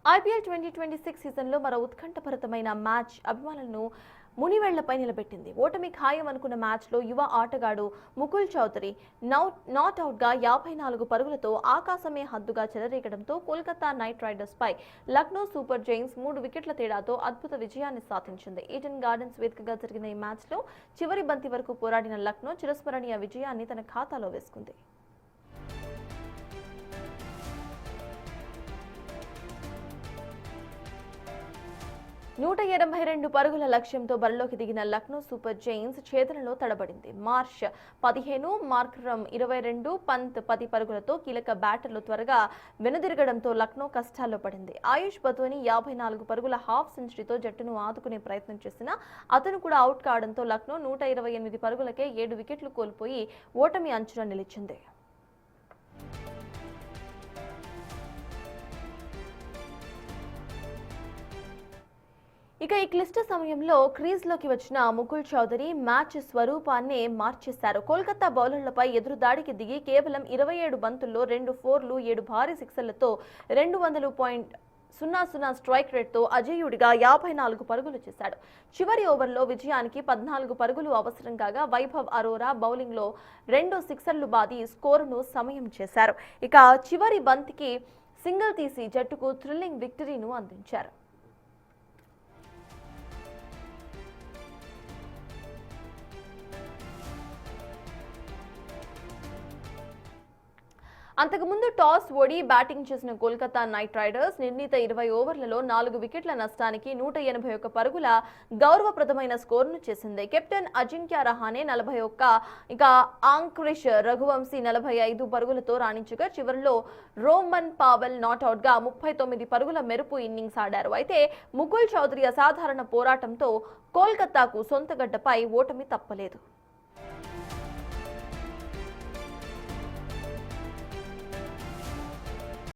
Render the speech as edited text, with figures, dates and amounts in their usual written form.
IPL 2026 సీజన్లో మరో ఉత్కంఠభరితమైన match అభిమానులను మునివేళ్లపై నిలబెట్టింది. ఓటమి ఖాయం అనుకున్న మ్యాచ్లో యువ ఆటగాడు ముకుల్ చౌదరి నాట్అవుట్గా 54 పరుగులతో ఆకాశమే హద్దుగా చెలరేగడంతో కోల్కతా నైట్ రైడర్స్ పై లక్నో సూపర్ జైంట్స్ 3 వికెట్ల తేడాతో అద్భుత విజయాన్ని సాధించింది. ఈడెన్ గార్డెన్స్ వేదికగా జరిగిన ఈ మ్యాచ్లో చివరి బంతి వరకు పోరాడిన లక్నో చిరస్మరణీయ విజయాన్ని తన ఖాతాలో వేసుకుంది. 182 పరుగుల లక్ష్యంతో బరిలోకి దిగిన లక్నో సూపర్ జైంట్స్ ఛేదనలో తడబడింది. మార్ష్ 15, మార్క్రమ్ 22, పంత్ 10 పరుగులతో కీలక బ్యాటర్లు త్వరగా వెనుదిరగడంతో లక్నో కష్టాల్లో పడింది. ఆయుష్ బతోని 54 పరుగుల హాఫ్ సెంచరీతో జట్టును ఆదుకునే ప్రయత్నం చేసినా అతను కూడా అవుట్ కావడంతో లక్నో 128 పరుగులకే 7 వికెట్లు కోల్పోయి ఓటమి అంచున నిలిచింది. ఇక ఈ క్లిష్ట సమయంలో క్రీజ్లోకి వచ్చిన ముకుల్ చౌదరి మ్యాచ్ స్వరూపాన్నే మార్చేశారు. కోల్కతా బౌలర్లపై ఎదురుదాడికి దిగి కేవలం 27 బంతుల్లో 2 4లు 7 భారీ సిక్సర్లతో 200.00 స్ట్రైక్ రేట్తో అజేయుడిగా 54 పరుగులు చేశాడు. చివరి ఓవర్లో విజయానికి 14 పరుగులు అవసరం కాగా వైభవ్ అరోరా బౌలింగ్లో 2 సిక్సర్లు బాది స్కోరును సమయం చేశారు. ఇక చివరి బంతికి సింగిల్ తీసి జట్టుకు థ్రిల్లింగ్ విక్టరీను అందించారు. అంతకుముందు టాస్ ఓడి బ్యాటింగ్ చేసిన కోల్కతా నైట్ రైడర్స్ నిర్ణీత 20 ఓవర్లలో 4 వికెట్ల నష్టానికి 181 పరుగుల గౌరవప్రదమైన స్కోరును చేసింది. కెప్టెన్ అజింక్య రహానే 41, ఇక ఆంక్రిష్ రఘువంశీ 45 పరుగులతో రాణించగా చివరిలో రోమన్ పావెల్ నాట్అవుట్గా 39 పరుగుల మెరుపు ఇన్నింగ్స్ ఆడారు. అయితే ముకుల్ చౌదరి అసాధారణ పోరాటంతో కోల్కతాకు సొంత గడ్డపై ఓటమి తప్పలేదు.